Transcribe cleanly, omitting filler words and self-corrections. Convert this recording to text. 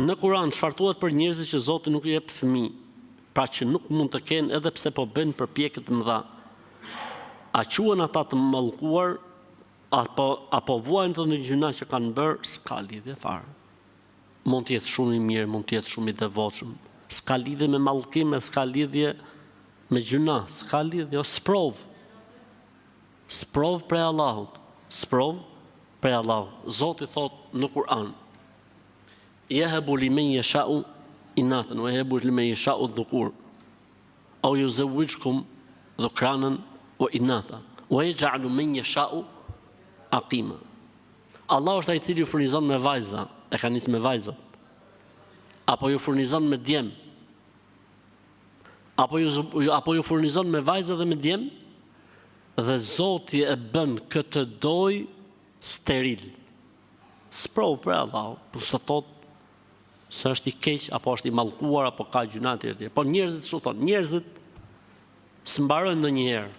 Në Kur'an shfartohet për njerëzit që Zoti nuk i jep fëmijë, pra që nuk mund të kenë edhe pse po bëjnë përpjekje të mëdha. A quhen ata të mallkuar apo vuajnë të në gjëna që kanë bërë, s'ka lidhje fare. Mund të jetë shumë i mirë, mund të jetë shumë i devotshëm. S'ka lidhje me mallkim, s'ka lidhje me gjëna, s'ka lidhje, sprov. Sprov prej Allahut. Sprov prej Allahut. Zoti thot në Kur'an: "Yahabu limen yasha'u inathan wa yahabu limen yasha'u dhukur aw yuzawwijukum dhukranan wa inatha wa yaj'alu man yasha'u aqima." Allah është ai i cili ju furnizon me vajza, e ka nisë me vajzat, apo ju furnizon me djem, apo ju furnizon me vajza dhe me djem, dhe Zoti e bën këtë doj steril. Sprov për Allah, për së thot se është i keq, apo është i mallkuar, apo ka gjëna të tjera. Po njerëzit çu thon, njerëzit s'mbarojnë ndonjëherë.